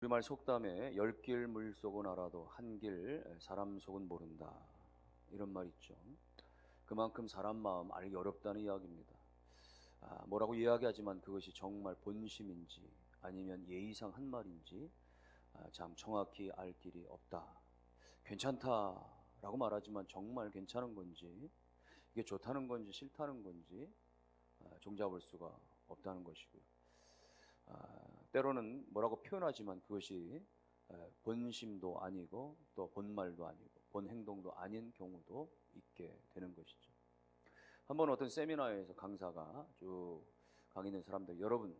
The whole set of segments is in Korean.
우리말 속담에 열 길 물속은 알아도 한 길 사람 속은 모른다, 이런 말 있죠. 그만큼 사람 마음 알기 어렵다는 이야기입니다. 뭐라고 이야기하지만 그것이 정말 본심인지 아니면 예의상 한 말인지 참 정확히 알 길이 없다. 괜찮다라고 말하지만 정말 괜찮은 건지, 이게 좋다는 건지 싫다는 건지 종잡을 수가 없다는 것이고요. 때로는 뭐라고 표현하지만 그것이 본심도 아니고 또 본말도 아니고 본 행동도 아닌 경우도 있게 되는 것이죠. 한번 어떤 세미나에서 강사가 쭉 강의하는 사람들, 여러분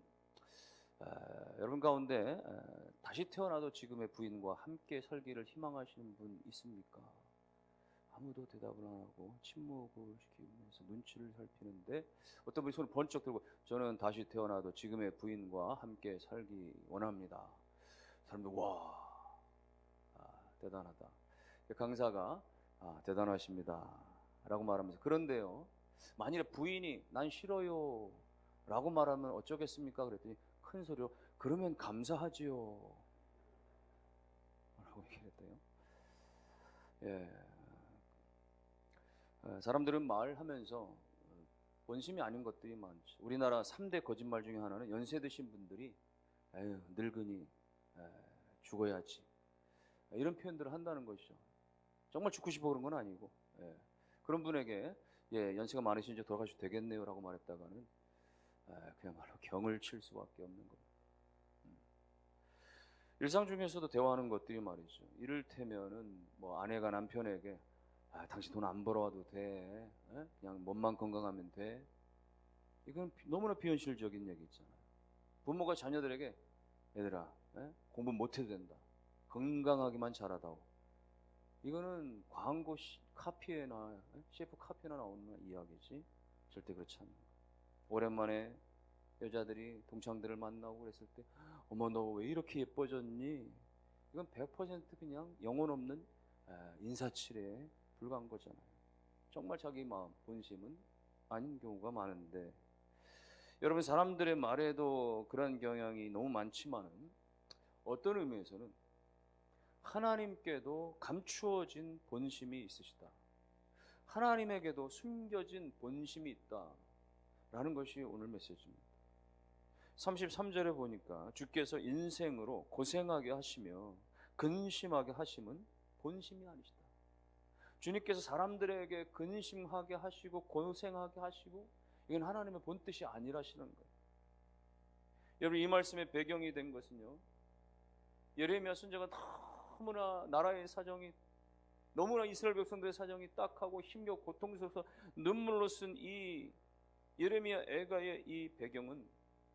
가운데 다시 태어나도 지금의 부인과 함께 살기를 희망하시는 분 있습니까? 아무도 대답을 안 하고 침묵을 시키면서 눈치를 살피는데, 어떤 분이 손을 번쩍 들고 저는 다시 태어나도 지금의 부인과 함께 살기 원합니다. 사람들 와, 대단하다. 강사가 대단하십니다 라고 말하면서, 그런데요, 만일에 부인이 난 싫어요 라고 말하면 어쩌겠습니까? 그랬더니 큰 소리로 그러면 감사하지요 라고 얘기했대요. 예. 사람들은 말하면서 본심이 아닌 것들이 많죠. 우리나라 3대 거짓말 중에 하나는 연세 드신 분들이 에휴 늙으니 죽어야지, 이런 표현들을 한다는 것이죠. 정말 죽고 싶어 그런 건 아니고, 그런 분에게 연세가 많으신지 돌아가셔도 되겠네요 라고 말했다가는 그야말로 경을 칠 수밖에 없는 겁니다. 일상 중에서도 대화하는 것들이 말이죠. 이를테면은 뭐 아내가 남편에게 당신 돈 안 벌어와도 돼, 그냥 몸만 건강하면 돼, 이건 너무나 비현실적인 얘기 있잖아요. 부모가 자녀들에게 얘들아, 공부 못해도 된다, 건강하기만 잘하다오, 이거는 광고 카피에나 CF 카피에나 나오는 이야기지 절대 그렇지 않는 거예요. 오랜만에 여자들이 동창들을 만나고 그랬을 때 어머 너 왜 이렇게 예뻐졌니, 이건 100% 그냥 영혼 없는 인사치레에 불과한 거잖아요. 정말 자기 마음 본심은 아닌 경우가 많은데, 여러분 사람들의 말에도 그런 경향이 너무 많지만은 어떤 의미에서는 하나님께도 감추어진 본심이 있으시다, 하나님에게도 숨겨진 본심이 있다라는 것이 오늘 메시지입니다. 33절에 보니까 주께서 인생으로 고생하게 하시며 근심하게 하심은 본심이 아니시다. 주님께서 사람들에게 근심하게 하시고 고생하게 하시고, 이건 하나님의 본뜻이 아니라시는 거예요. 여러분 이 말씀의 배경이 된 것은요, 예레미야 선지자가 너무나 나라의 사정이, 너무나 이스라엘 백성들의 사정이 딱하고 힘겹고 고통스러워서 눈물로 쓴 이 예레미야 애가의 이 배경은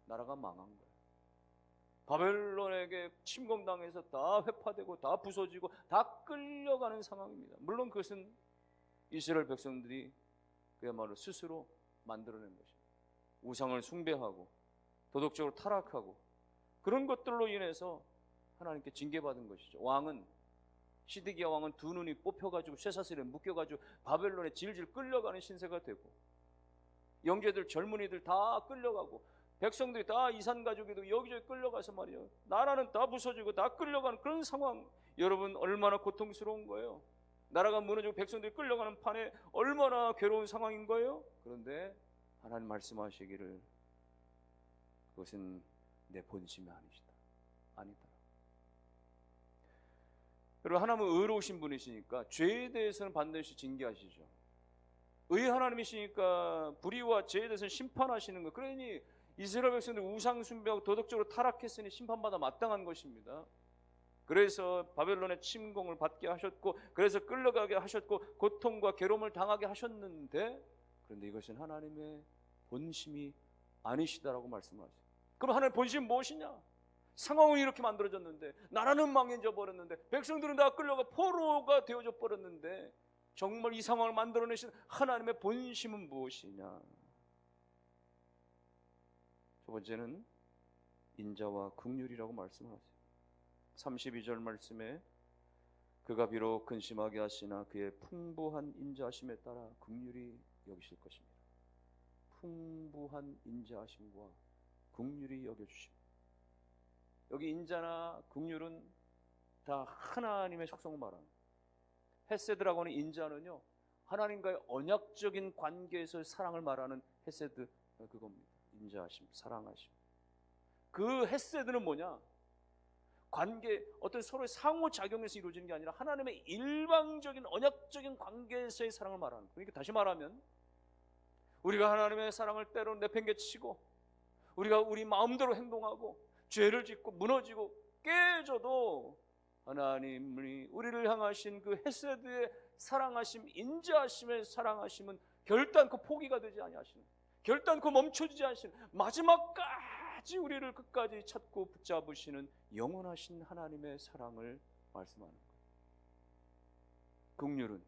나라가 망한 거예요. 바벨론에게 침공당해서 다 회파되고 다 부서지고 다 끌려가는 상황입니다. 물론 그것은 이스라엘 백성들이 그야말로 스스로 만들어낸 것입니다. 우상을 숭배하고 도덕적으로 타락하고 그런 것들로 인해서 하나님께 징계받은 것이죠. 시드기야 왕은 두 눈이 뽑혀가지고 쇠사슬에 묶여가지고 바벨론에 질질 끌려가는 신세가 되고, 영재들 젊은이들 다 끌려가고 백성들이 다 이산 가족이도 여기저기 끌려가서 말이에요, 나라는 다 부서지고 다 끌려가는 그런 상황. 여러분 얼마나 고통스러운 거예요. 나라가 무너지고 백성들이 끌려가는 판에 얼마나 괴로운 상황인 거예요. 그런데 하나님 말씀하시기를 그것은 내 본심이 아니다. 그리고 하나님은 의로우신 분이시니까 죄에 대해서는 반드시 징계하시죠. 의의 하나님이시니까 불의와 죄에 대해서는 심판하시는 거. 그러니 이스라엘 백성들 우상 숭배하고 도덕적으로 타락했으니 심판받아 마땅한 것입니다. 그래서 바벨론의 침공을 받게 하셨고, 그래서 끌려가게 하셨고, 고통과 괴로움을 당하게 하셨는데, 그런데 이것은 하나님의 본심이 아니시다라고 말씀하세요. 그럼 하나님의 본심은 무엇이냐? 상황은 이렇게 만들어졌는데, 나라는 망해져 버렸는데, 백성들은 다 끌려가 포로가 되어져 버렸는데, 정말 이 상황을 만들어내신 하나님의 본심은 무엇이냐? 두 번째는 인자와 긍휼이라고 말씀하세요. 32절 말씀에 그가 비록 근심하게 하시나 그의 풍부한 인자하심에 따라 긍휼히 여기실 것입니다. 풍부한 인자하심과 긍휼히 여겨주십니다. 여기 인자나 긍휼은 다 하나님의 속성을 말하는 거예요. 헤세드라고 하는 인자는요, 하나님과의 언약적인 관계에서 사랑을 말하는 헤세드, 그겁니다. 인자하심, 사랑하심. 그 헤세드는 뭐냐? 관계, 어떤 서로의 상호작용에서 이루어지는 게 아니라 하나님의 일방적인 언약적인 관계에서의 사랑을 말하는 거예요. 그러니까 다시 말하면 우리가 하나님의 사랑을 때로 내팽개치고 우리가 우리 마음대로 행동하고 죄를 짓고 무너지고 깨져도 하나님이 우리를 향하신 그 헤세드의 사랑하심, 인자하심의 사랑하심은 결단코 포기가 되지 아니하시는, 결단코 멈춰지지 않으시는, 마지막까지 우리를 끝까지 찾고 붙잡으시는 영원하신 하나님의 사랑을 말씀하는 거예요. 긍휼은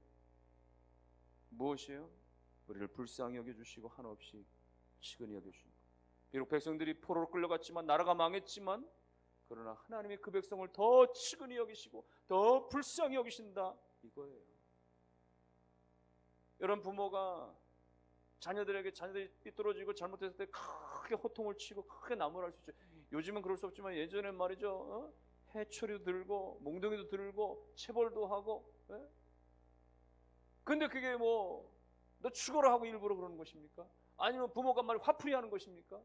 무엇이에요? 우리를 불쌍히 여겨주시고 한없이 치근히 여겨주시는 거예요. 비록 백성들이 포로로 끌려갔지만, 나라가 망했지만, 그러나 하나님이 그 백성을 더 치근히 여기시고 더 불쌍히 여기신다, 이거예요. 여러분, 부모가 자녀들이 삐뚤어지고 잘못했을 때 크게 호통을 치고 크게 나무랄 수 있죠. 요즘은 그럴 수 없지만 예전엔 말이죠, 해초리도 들고 몽둥이도 들고 체벌도 하고. 근데 그게 뭐 너 죽어라 하고 일부러 그러는 것입니까? 아니면 부모가 말 화풀이 하는 것입니까?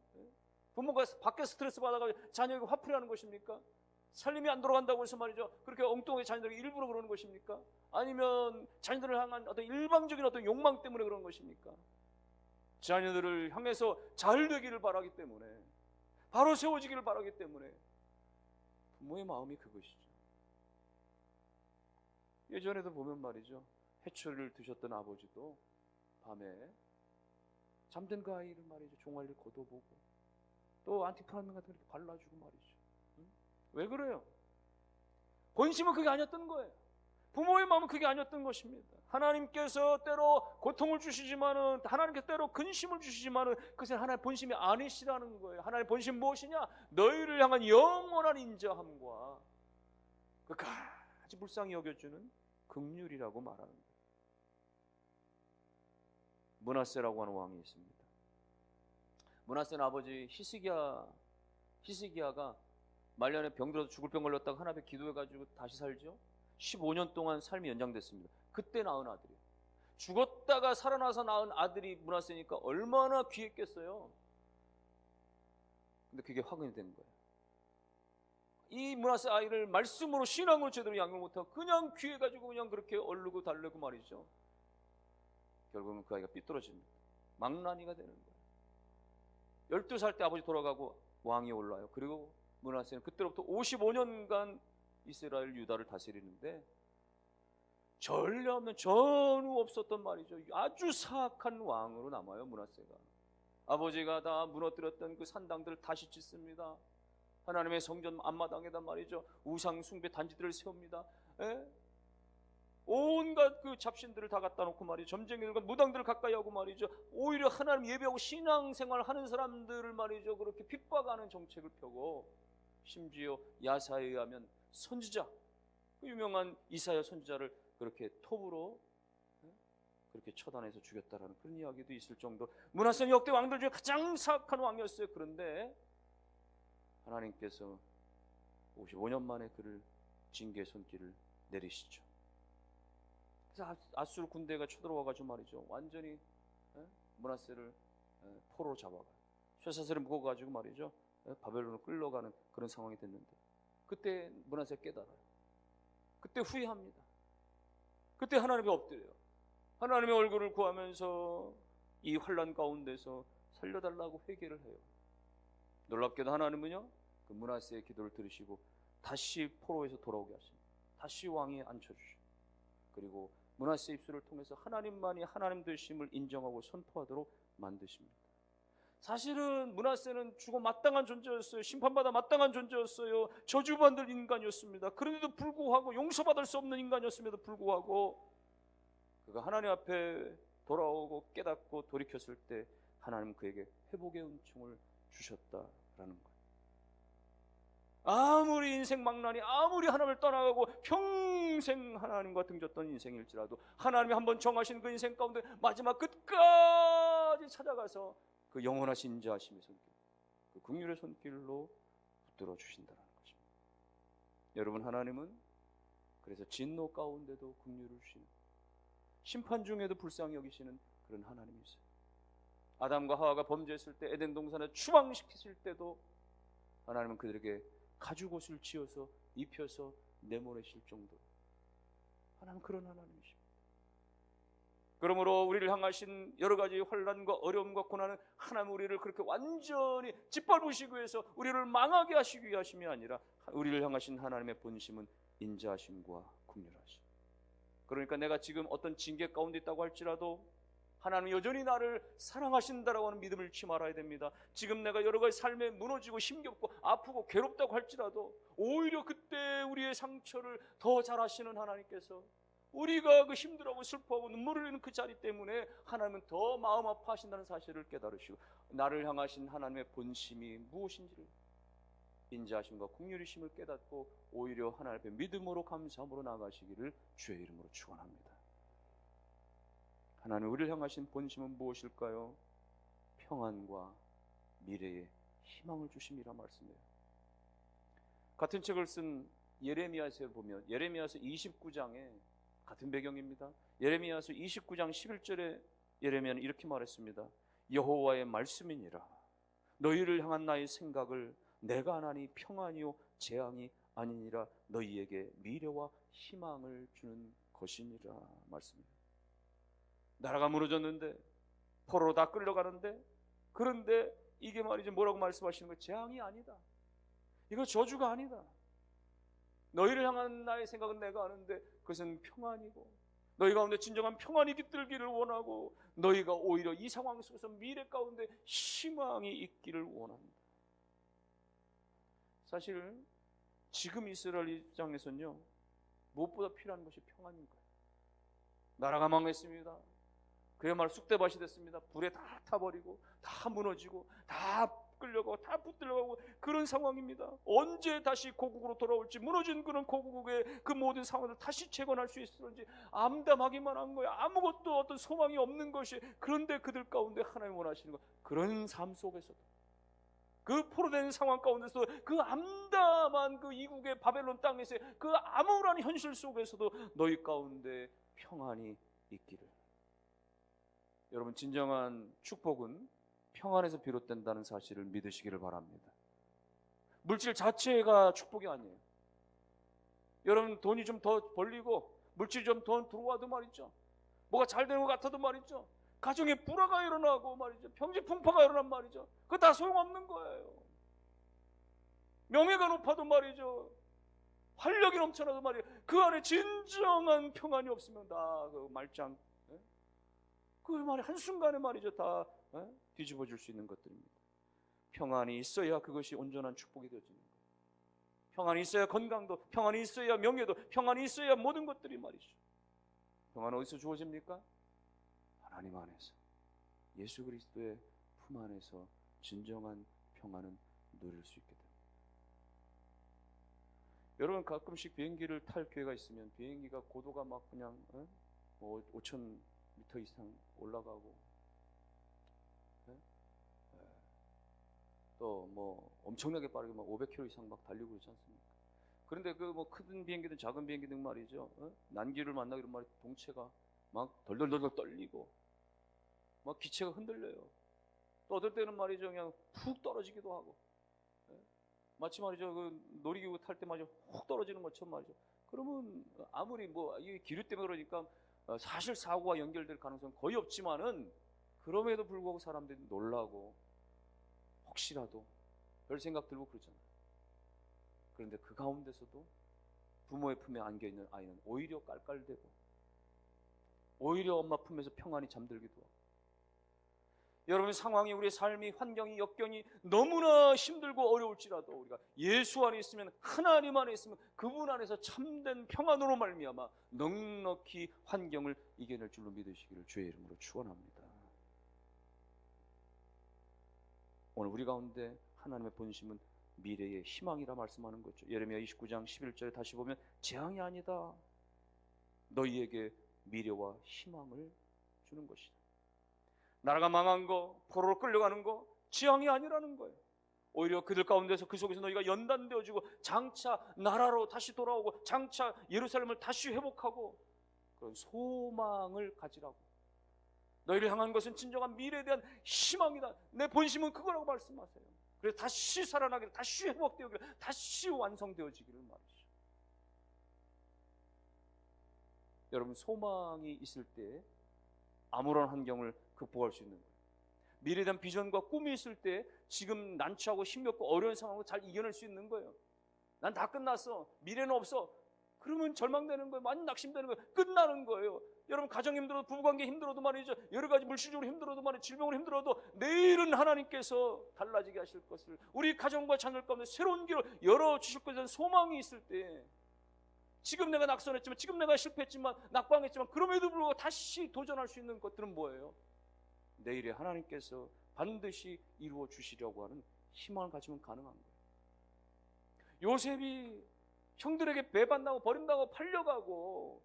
부모가 밖에 스트레스 받아가 자녀에게 화풀이 하는 것입니까? 살림이 안 돌아간다고 해서 말이죠, 그렇게 엉뚱하게 자녀들에게 일부러 그러는 것입니까? 아니면 자녀들을 향한 어떤 일방적인 어떤 욕망 때문에 그런 것입니까? 자녀들을 향해서 잘 되기를 바라기 때문에, 바로 세워지기를 바라기 때문에 부모의 마음이 그것이죠. 예전에도 보면 말이죠, 해초리를 드셨던 아버지도 밤에 잠든 그 아이를 말이죠, 종아리를 걷어보고 또 안티프라민 같은 거 이렇게 발라주고 말이죠. 왜 그래요? 본심은 그게 아니었던 거예요. 부모의 마음은 그게 아니었던 것입니다. 하나님께서 때로 고통을 주시지만은, 하나님께서 때로 근심을 주시지만은 그것은 하나님의 본심이 아니시라는 거예요. 하나님의 본심 무엇이냐? 너희를 향한 영원한 인자함과 끝까지 불쌍히 여겨주는 긍휼이라고 말하는 거예요. 므낫세라고 하는 왕이 있습니다. 므낫세는 아버지 히스기야가 말년에 병들어서 죽을 병 걸렸다가 하나님 앞에 기도해가지고 다시 살죠. 15년 동안 삶이 연장됐습니다. 그때 낳은 아들이에요. 죽었다가 살아나서 낳은 아들이 므낫세니까 얼마나 귀했겠어요. 근데 그게 확인이 된 거예요. 이 므낫세 아이를 말씀으로, 신앙으로 제대로 양육을 못하고 그냥 귀해가지고 그냥 그렇게 얼르고 달래고 말이죠. 결국은 그 아이가 삐뚤어집니다. 망나니가 되는 거예요. 12살 때 아버지 돌아가고 왕이 올라요. 그리고 므낫세는 그때로부터 55년간 이스라엘 유다를 다스리는데 전례 없는, 전후 없었던 말이죠, 아주 사악한 왕으로 남아요. 므낫세가 아버지가 다 무너뜨렸던 그 산당들을 다시 짓습니다. 하나님의 성전 앞마당에다 말이죠, 우상 숭배 단지들을 세웁니다. 온갖 그 잡신들을 다 갖다 놓고 말이죠, 점쟁이들과 무당들을 가까이 하고 말이죠, 오히려 하나님 예배하고 신앙생활 하는 사람들을 말이죠, 그렇게 핍박하는 정책을 펴고, 심지어 야사에 의하면 선지자, 그 유명한 이사야 선지자를 그렇게 톱으로 그렇게 처단해서 죽였다라는 그런 이야기도 있을 정도. 므낫세는 역대 왕들 중에 가장 사악한 왕이었어요. 그런데 하나님께서 55년 만에 그를 징계의 손길을 내리시죠. 그래서 아수르 군대가 쳐들어와가지고 말이죠, 완전히 므낫세를 포로로 잡아가요. 쇠사슬에 묶어가지고 말이죠, 바벨론으로 끌려가는 그런 상황이 됐는데, 그때 므낫세가 깨달아요. 그때 후회합니다. 그때 하나님께 엎드려요. 하나님의 얼굴을 구하면서 이 환난 가운데서 살려달라고 회개를 해요. 놀랍게도 하나님은요, 그 므낫세의 기도를 들으시고 다시 포로에서 돌아오게 하십니다. 다시 왕위에 앉혀주시고, 그리고 므낫세 입술을 통해서 하나님만이 하나님 되심을 인정하고 선포하도록 만드십니다. 사실은 므낫세는 죽어 마땅한 존재였어요. 심판받아 마땅한 존재였어요. 저주받을 인간이었습니다. 그런데도 불구하고, 용서받을 수 없는 인간이었음에도 불구하고 그가 하나님 앞에 돌아오고 깨닫고 돌이켰을 때 하나님은 그에게 회복의 은총을 주셨다라는 거예요. 아무리 인생 망난이, 아무리 하나님을 떠나가고 평생 하나님과 등졌던 인생일지라도 하나님이 한번 정하신 그 인생 가운데 마지막 끝까지 찾아가서 그 영원하신 인자하심의 손길, 그 긍휼의 손길로 붙들어 주신다는 것입니다. 여러분, 하나님은 그래서 진노 가운데도 긍휼을 주시는, 심판 중에도 불쌍히 여기시는 그런 하나님이세요. 아담과 하와가 범죄했을 때, 에덴 동산에 추방시키실 때도 하나님은 그들에게 가죽옷을 지어서 입혀서 내보내실 정도로 하나님 그런 하나님이십니다. 그러므로 우리를 향하신 여러 가지 환난과 어려움과 고난은 하나님 우리를 그렇게 완전히 짓밟으시기 위해서 우리를 망하게 하시기 위하심이 아니라 우리를 향하신 하나님의 본심은 인자하심과 긍휼하심. 그러니까 내가 지금 어떤 징계 가운데 있다고 할지라도 하나님은 여전히 나를 사랑하신다라고 하는 믿음을 잃지 말아야 됩니다. 지금 내가 여러 가지 삶에 무너지고 힘겹고 아프고 괴롭다고 할지라도 오히려 그때 우리의 상처를 더 잘 아시는 하나님께서 우리가 그 힘들어하고 슬퍼하고 눈물을 흘리는 그 자리 때문에 하나님은 더 마음 아파하신다는 사실을 깨달으시고 나를 향하신 하나님의 본심이 무엇인지를, 인자하심과 긍휼이심을 깨닫고 오히려 하나님 앞에 믿음으로 감사함으로 나아가시기를 주의 이름으로 축원합니다. 하나님 우리를 향하신 본심은 무엇일까요? 평안과 미래의 희망을 주심이라 말씀해요. 같은 책을 쓴 예레미야서에 보면 예레미야서 29장에 같은 배경입니다. 예레미야서 29장 11절에 예레미야는 이렇게 말했습니다. 여호와의 말씀이니라. 너희를 향한 나의 생각을 내가 하나니 평안이요 재앙이 아니니라. 너희에게 미래와 희망을 주는 것이니라 말씀입니다. 나라가 무너졌는데 포로로 다 끌려가는데, 그런데 이게 말이죠, 뭐라고 말씀하시는 거예요? 재앙이 아니다. 이거 저주가 아니다. 너희를 향한 나의 생각은 내가 아는데 그것은 평안이고 너희 가운데 진정한 평안이 깃들기를 원하고 너희가 오히려 이 상황 속에서 미래 가운데 희망이 있기를 원합니다. 사실 지금 이스라엘 입장에서는요, 무엇보다 필요한 것이 평안인 거예요. 나라가 망했습니다. 그야말로 쑥대밭이 됐습니다. 불에 다 타버리고 다 무너지고 다 끌려가고 다 붙들려가고 그런 상황입니다. 언제 다시 고국으로 돌아올지, 무너진 그런 고국의 그 모든 상황을 다시 재건할 수 있을지 암담하기만 한 거예요. 아무것도 어떤 소망이 없는 것이. 그런데 그들 가운데 하나님 원하시는 것, 그런 삶 속에서도, 그 포로된 상황 가운데서, 그 암담한 그 이국의 바벨론 땅에서의 그 암울한 현실 속에서도 너희 가운데 평안이 있기를. 여러분, 진정한 축복은 평안에서 비롯된다는 사실을 믿으시기를 바랍니다. 물질 자체가 축복이 아니에요. 여러분, 돈이 좀 더 벌리고 물질이 좀 더 들어와도 말이죠, 뭐가 잘 되는 것 같아도 말이죠, 가정에 불화가 일어나고 말이죠, 평지풍파가 일어난 말이죠, 그거 다 소용없는 거예요. 명예가 높아도 말이죠, 활력이 넘쳐나도 말이에요, 그 안에 진정한 평안이 없으면 다 그 말짱, 그 말이 한순간에 말이죠, 다 뒤집어 줄 수 있는 것들입니다. 평안이 있어야 그것이 온전한 축복이 되어지는 거예요. 평안이 있어야 건강도, 평안이 있어야 명예도, 평안이 있어야 모든 것들이 말이죠. 평안은 어디서 주어집니까? 하나님 안에서, 예수 그리스도의 품 안에서 진정한 평안은 누릴 수 있게 됩니다. 여러분, 가끔씩 비행기를 탈 기회가 있으면 비행기가 고도가 막 그냥 5,000m 이상 올라가고 또 뭐 엄청나게 빠르게 막 500km 이상 막 달리고 그러지 않습니까? 그런데 그 뭐 큰 비행기든 작은 비행기든 말이죠, 난기를 만나기로 말이 동체가 막 덜덜덜 떨리고 막 기체가 흔들려요. 또 어떨 때는 말이죠, 그냥 푹 떨어지기도 하고, 마치 말이죠, 그 놀이기구 탈 때 말이죠, 훅 떨어지는 것처럼 말이죠. 그러면 아무리 뭐 이 기류 때문에 그러니까 사실 사고와 연결될 가능성은 거의 없지만은, 그럼에도 불구하고 사람들이 놀라고 혹시라도 별 생각 들고 그러잖아요. 그런데 그 가운데서도 부모의 품에 안겨있는 아이는 오히려 깔깔대고 오히려 엄마 품에서 평안히 잠들기도 하고. 여러분, 상황이, 우리의 삶이, 환경이, 역경이 너무나 힘들고 어려울지라도 우리가 예수 안에 있으면, 하나님 안에 있으면 그분 안에서 참된 평안으로 말미암아 넉넉히 환경을 이겨낼 줄로 믿으시기를 주의 이름으로 축원합니다. 오늘 우리 가운데 하나님의 본심은 미래의 희망이라 말씀하는 거죠. 예레미야 29장 11절에 다시 보면 재앙이 아니다, 너희에게 미래와 희망을 주는 것이다. 나라가 망한 거, 포로로 끌려가는 거 재앙이 아니라는 거예요. 오히려 그들 가운데서 그 속에서 너희가 연단되어지고 장차 나라로 다시 돌아오고 장차 예루살렘을 다시 회복하고 그런 소망을 가지라고. 너희를 향한 것은 진정한 미래에 대한 희망이다. 내 본심은 그거라고 말씀하세요. 그래서 다시 살아나기를, 다시 회복되기를, 다시 완성되어지기를 말이죠. 여러분, 소망이 있을 때 아무런 환경을 극복할 수 있는 거예요. 미래에 대한 비전과 꿈이 있을 때 지금 난처하고 힘겹고 어려운 상황을 잘 이겨낼 수 있는 거예요. 난 다 끝났어, 미래는 없어, 그러면 절망되는 거예요. 많이 낙심되는 거예요. 끝나는 거예요. 여러분, 가정 힘들어도, 부부관계 힘들어도 말이죠, 여러 가지 물질적으로 힘들어도 말이죠, 질병으로 힘들어도 내일은 하나님께서 달라지게 하실 것을, 우리 가정과 자녀 가운데 새로운 길을 열어주실 것에 대한 소망이 있을 때, 지금 내가 낙선했지만, 지금 내가 실패했지만, 낙방했지만, 그럼에도 불구하고 다시 도전할 수 있는 것들은 뭐예요? 내일에 하나님께서 반드시 이루어 주시려고 하는 희망을 가지면 가능한 거예요. 요셉이 형들에게 배반당하고 버림당하고 팔려가고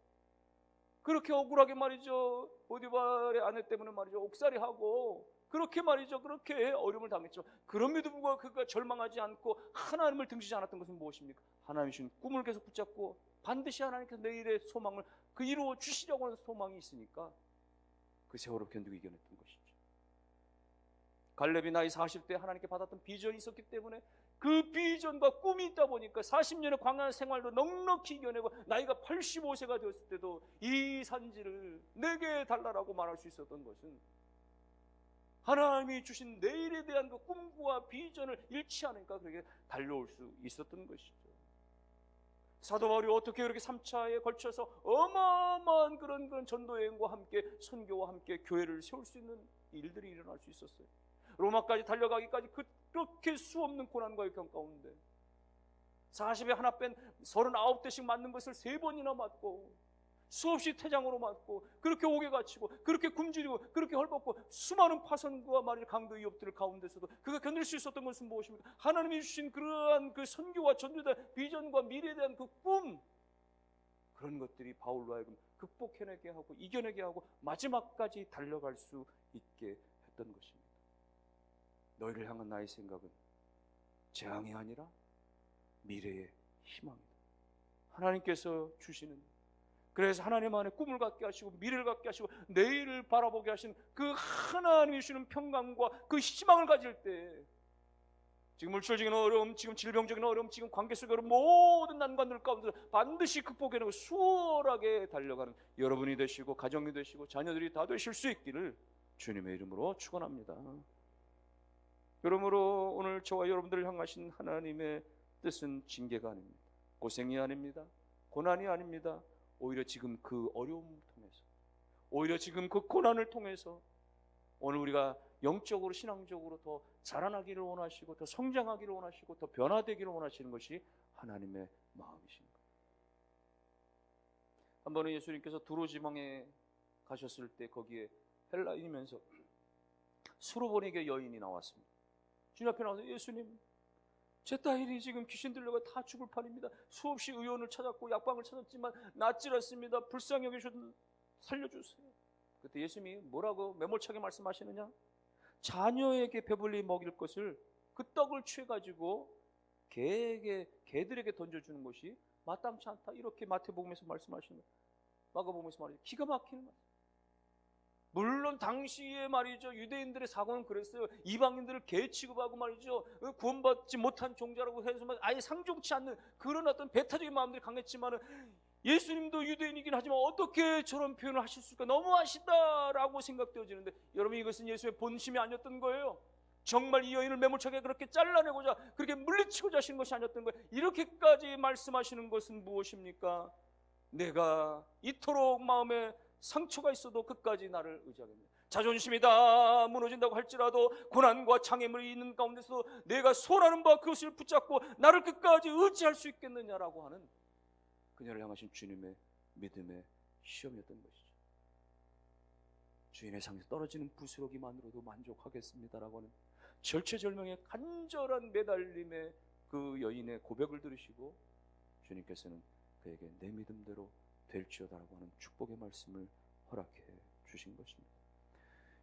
그렇게 억울하게 말이죠, 보디발의 아내 때문에 말이죠, 옥살이하고 그렇게 말이죠, 그렇게 어려움을 당했지만 그럼에도 불구하고 그가 절망하지 않고 하나님을 등지지 않았던 것은 무엇입니까? 하나님이 주신 꿈을 계속 붙잡고 반드시 하나님께서 내일의 소망을 그 이루어 주시려고 하는 소망이 있으니까 그 세월을 견디고 이겨냈던 것이죠. 갈렙이 나이 40대 하나님께 받았던 비전이 있었기 때문에 그 비전과 꿈이 있다 보니까 40년의 광야한 생활도 넉넉히 이겨내고 나이가 85세가 되었을 때도 이 산지를 내게 달라라고 말할 수 있었던 것은 하나님이 주신 내일에 대한 그 꿈과 비전을 잃지 않으니까 그렇게 달려올 수 있었던 것이죠. 사도 바울이 어떻게 그렇게 3차에 걸쳐서 어마어마한 그런 전도여행과 함께 선교와 함께 교회를 세울 수 있는 일들이 일어날 수 있었어요. 로마까지 달려가기까지 그렇게 수없는 고난과 역경 가운데 40에 하나 뺀 39대씩 맞는 것을 3번이나 맞고 수없이 퇴장으로 맞고 그렇게 옥에 갇히고 그렇게 굶주리고 그렇게 헐벗고 수많은 파선과 말일 강도 위협들 가운데서도 그가 견딜 수 있었던 것은 무엇입니까? 하나님이 주신 그러한 그 선교와 전도에 대한 비전과 미래에 대한 그 꿈, 그런 것들이 바울로 하여금 극복해내게 하고 이겨내게 하고 마지막까지 달려갈 수 있게 했던 것입니다. 너희를 향한 나의 생각은 재앙이 아니라 미래의 희망이다. 하나님께서 주시는, 그래서 하나님 안에 꿈을 갖게 하시고 미래를 갖게 하시고 내일을 바라보게 하신 그 하나님이 주시는 평강과 그 희망을 가질 때 지금 물질적인 어려움, 지금 질병적인 어려움, 지금 관계 속의 어려움, 모든 난관들 가운데 반드시 극복해내고 수월하게 달려가는 여러분이 되시고 가정이 되시고 자녀들이 다 되실 수 있기를 주님의 이름으로 축원합니다. 그러므로 오늘 저와 여러분들을 향하신 하나님의 뜻은 징계가 아닙니다. 고생이 아닙니다. 고난이 아닙니다. 오히려 지금 그 어려움을 통해서, 오히려 지금 그 고난을 통해서 오늘 우리가 영적으로 신앙적으로 더 자라나기를 원하시고 더 성장하기를 원하시고 더 변화되기를 원하시는 것이 하나님의 마음이신 거예요. 한 번은 예수님께서 두로지방에 가셨을 때 거기에 헬라인이면서 수로보니게 여인이 나왔습니다. 주님 앞에 나와서 예수님, 제 딸이 지금 귀신 들려가 다 죽을 판입니다. 수없이 의원을 찾았고 약방을 찾았지만 낫질 않습니다. 불쌍히 여기셔서 살려주세요. 그때 예수님이 뭐라고 매몰차게 말씀하시느냐? 자녀에게 배불리 먹일 것을 그 떡을 취해가지고 개들에게 던져주는 것이 마땅치 않다. 이렇게 마태복음에서 말씀하시는 거예요. 마가복음에서 말이죠. 기가 막히는 말씀. 물론 당시에 말이죠, 유대인들의 사고는 그랬어요. 이방인들을 개 취급하고 말이죠, 구원받지 못한 종자라고 해서 아예 상종치 않는 그런 어떤 배타적인 마음들이 강했지만은 예수님도 유대인이긴 하지만 어떻게 저런 표현을 하실 수가 너무하시다라고 생각되어지는데, 여러분 이것은 예수의 본심이 아니었던 거예요. 정말 이 여인을 매몰차게 그렇게 잘라내고자 그렇게 물리치고자 하시는 것이 아니었던 거예요. 이렇게까지 말씀하시는 것은 무엇입니까? 내가 이토록 마음에 상처가 있어도 끝까지 나를 의지하겠네. 자존심이 다 무너진다고 할지라도 고난과 장애물이 있는 가운데서 내가 소원하는 바 그것을 붙잡고 나를 끝까지 의지할 수 있겠느냐라고 하는 그녀를 향하신 주님의 믿음의 시험이었던 것이죠. 주인의 상에서 떨어지는 부스러기만으로도 만족하겠습니다라고 하는 절체절명의 간절한 매달림의 그 여인의 고백을 들으시고 주님께서는 그에게 내 믿음대로 될지어다라고 하는 축복의 말씀을 허락해 주신 것입니다.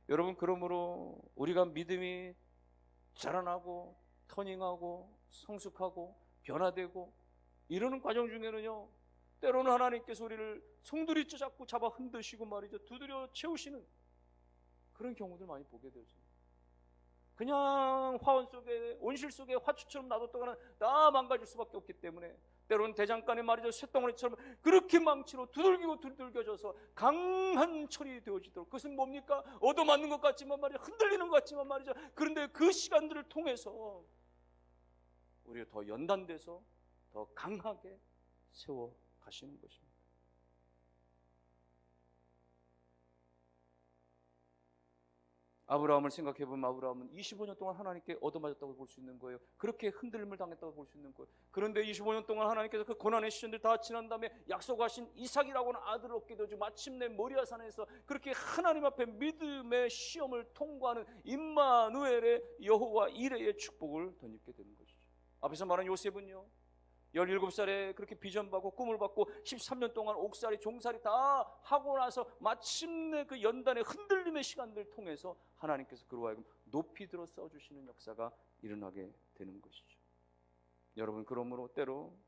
여러분, 그러므로 우리가 믿음이 자라나고 터닝하고 성숙하고 변화되고 이러는 과정 중에는요, 때로는 하나님께서 우리를 송두리 잡고 잡아 흔드시고 말이죠, 두드려 채우시는 그런 경우들 많이 보게 되죠. 그냥 화원 속에, 온실 속에 화초처럼 놔뒀다가는 다 망가질 수밖에 없기 때문에 때로는 대장간에 말이죠, 쇳덩어리처럼 그렇게 망치로 두들기고 두들겨져서 강한 철이 되어지도록, 그것은 뭡니까? 얻어맞는 것 같지만 말이죠, 흔들리는 것 같지만 말이죠, 그런데 그 시간들을 통해서 우리가 더 연단돼서 더 강하게 세워 가시는 것입니다. 아브라함을 생각해 보면 아브라함은 25년 동안 하나님께 얻어맞았다고 볼 수 있는 거예요. 그렇게 흔들림을 당했다고 볼 수 있는 거예요. 그런데 25년 동안 하나님께서 그 고난의 시즌들 다 지난 다음에 약속하신 이삭이라고 하는 아들을 얻게 되죠. 마침내 모리아산에서 그렇게 하나님 앞에 믿음의 시험을 통과하는 임마누엘의 여호와 이레의 축복을 덧입게 되는 것이죠. 앞에서 말한 요셉은요, 17살에 그렇게 비전 받고 꿈을 받고 13년 동안 옥살이 종살이 다 하고 나서 마침내 그 연단의 흔들림의 시간들을 통해서 하나님께서 그로 하여금 높이 들어 써주시는 역사가 일어나게 되는 것이죠. 여러분, 그러므로 때로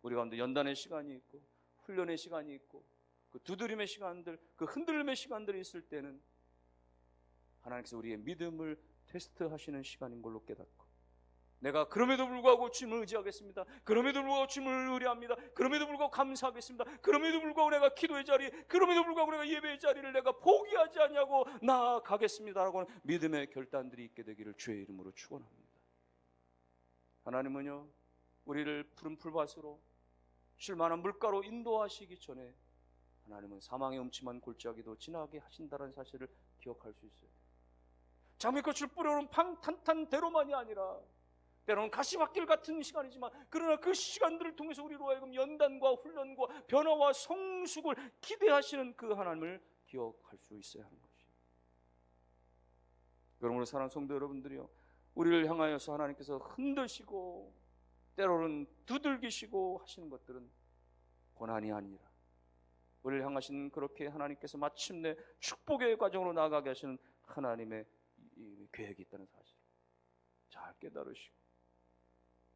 우리 가운데 연단의 시간이 있고 훈련의 시간이 있고 그 두드림의 시간들, 그 흔들림의 시간들이 있을 때는 하나님께서 우리의 믿음을 테스트하시는 시간인 걸로 깨닫고, 내가 그럼에도 불구하고 주님을 의지하겠습니다. 그럼에도 불구하고 주님을 의뢰합니다. 그럼에도 불구하고 감사하겠습니다. 그럼에도 불구하고 내가 기도의 자리, 그럼에도 불구하고 내가 예배의 자리를 내가 포기하지 않냐고 나아가겠습니다라고 하는 믿음의 결단들이 있게 되기를 주의 이름으로 축원합니다. 하나님은요, 우리를 푸른 풀밭으로 쉴만한 물가로 인도하시기 전에 하나님은 사망의 음침한 골짜기도 지나게 하신다는 사실을 기억할 수 있어요. 장미꽃을 뿌려놓은 방탄탄대로만이 아니라 때로는 가시밭길 같은 시간이지만, 그러나 그 시간들을 통해서 우리로 하여금 연단과 훈련과 변화와 성숙을 기대하시는 그 하나님을 기억할 수 있어야 하는 것이에요. 그러므로 사랑하는 성도 여러분들이요, 우리를 향하여서 하나님께서 흔드시고 때로는 두들기시고 하시는 것들은 고난이 아니라 우리를 향하신 그렇게 하나님께서 마침내 축복의 과정으로 나아가게 하시는 하나님의 계획이 있다는 사실을 잘 깨달으시고,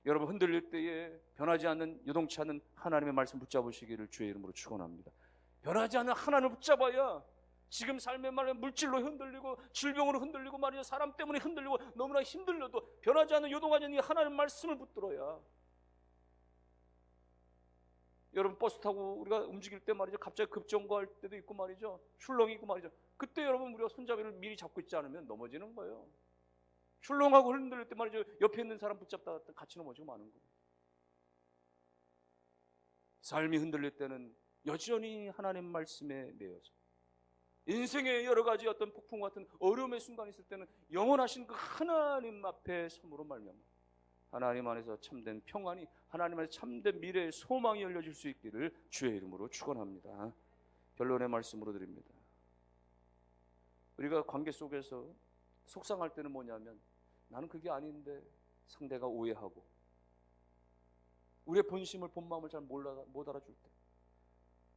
여러분 흔들릴 때에 변하지 않는, 요동치 않는 하나님의 말씀 붙잡으시기를 주의 이름으로 축원합니다. 변하지 않는 하나님을 붙잡아야 지금 삶의 말에 물질로 흔들리고 질병으로 흔들리고 말이죠, 사람 때문에 흔들리고 너무나 힘들려도 변하지 않는, 요동하지 않는 하나님의 말씀을 붙들어야. 여러분 버스 타고 우리가 움직일 때 말이죠, 갑자기 급정거할 때도 있고 말이죠, 출렁이 있고 말이죠, 그때 여러분 우리가 손잡이를 미리 잡고 있지 않으면 넘어지는 거예요. 출렁하고 흔들릴 때 말이죠, 옆에 있는 사람 붙잡다가 같이 넘어지고 마는 거예요. 삶이 흔들릴 때는 여전히 하나님 말씀에 매여서, 인생의 여러 가지 어떤 폭풍 같은 어려움의 순간이 있을 때는 영원하신 그 하나님 앞에 섬으로 말미암아 하나님 안에서 참된 평안이, 하나님 안에서 참된 미래의 소망이 열려질 수 있기를 주의 이름으로 축원합니다. 결론의 말씀으로 드립니다. 우리가 관계 속에서 속상할 때는 뭐냐면, 나는 그게 아닌데 상대가 오해하고 우리의 본심을, 본마음을 잘 못 알아줄 때,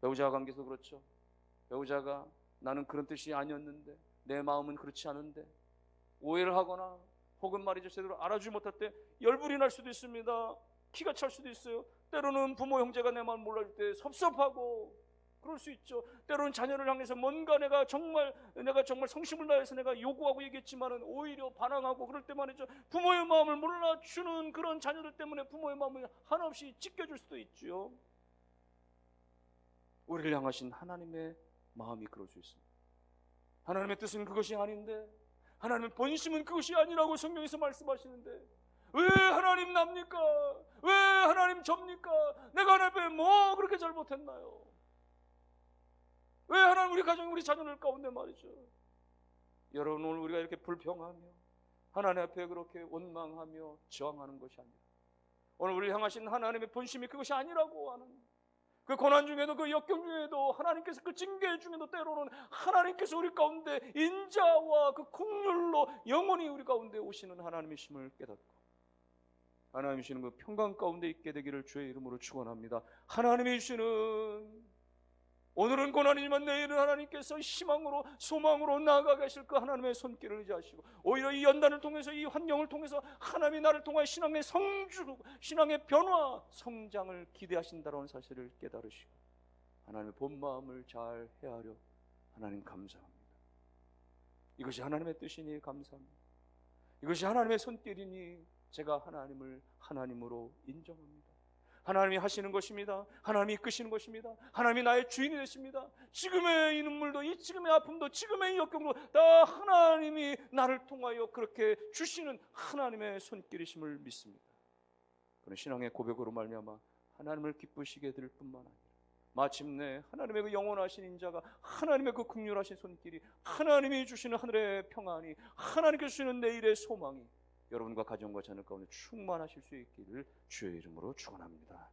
배우자 관계에서 그렇죠. 배우자가 나는 그런 뜻이 아니었는데, 내 마음은 그렇지 않은데 오해를 하거나 혹은 말이죠, 제대로 알아주지 못할 때 열불이 날 수도 있습니다. 키가 찰 수도 있어요. 때로는 부모 형제가 내 마음을 몰라줄 때 섭섭하고 그럴 수 있죠. 때로는 자녀를 향해서 뭔가 내가 정말 성심을 다해서 내가 요구하고 얘기했지만은 오히려 반항하고, 그럴 때 말이죠, 부모의 마음을 몰라주는 그런 자녀들 때문에 부모의 마음을 한없이 찢겨줄 수도 있죠. 우리를 향하신 하나님의 마음이 그럴 수 있습니다. 하나님의 뜻은 그것이 아닌데, 하나님의 본심은 그것이 아니라고 성경에서 말씀하시는데, 왜 하나님 납니까? 왜 하나님 접니까? 내가 하나님 앞에 뭐 그렇게 잘못했나요? 왜 하나님 우리 가정, 우리 자녀들 가운데 말이죠, 여러분 오늘 우리가 이렇게 불평하며 하나님 앞에 그렇게 원망하며 저항하는 것이 아니라, 오늘 우리를 향하신 하나님의 본심이 그것이 아니라고 하는, 그 고난 중에도 그 역경 중에도 하나님께서 그 징계 중에도 때로는 하나님께서 우리 가운데 인자와 그 긍휼로 영원히 우리 가운데 오시는 하나님이심을 깨닫고 하나님이 주시는 그 평강 가운데 있게 되기를 주의 이름으로 축원합니다. 하나님이 주시는 오늘은 고난이지만 내일은 하나님께서 희망으로 소망으로 나아가 계실 그 하나님의 손길을 의지하시고 오히려 이 연단을 통해서 이 환경을 통해서 하나님이 나를 통하여 신앙의 성주, 신앙의 변화, 성장을 기대하신다는 사실을 깨달으시고 하나님의 본 마음을 잘 헤아려 하나님 감사합니다. 이것이 하나님의 뜻이니 감사합니다. 이것이 하나님의 손길이니 제가 하나님을 하나님으로 인정합니다. 하나님이 하시는 것입니다. 하나님이 이끄시는 것입니다. 하나님이 나의 주인이 되십니다. 지금의 이 눈물도, 이 지금의 아픔도, 지금의 이 역경도 다 하나님이 나를 통하여 그렇게 주시는 하나님의 손길이심을 믿습니다. 그런 신앙의 고백으로 말미암아 하나님을 기쁘시게 될 뿐만 아니라 마침내 하나님의 그 영원하신 인자가, 하나님의 그 긍휼하신 손길이, 하나님이 주시는 하늘의 평안이, 하나님께서 주시는 내일의 소망이 여러분과 가정과 자녀 가운데 충만하실 수 있기를 주의 이름으로 축원합니다.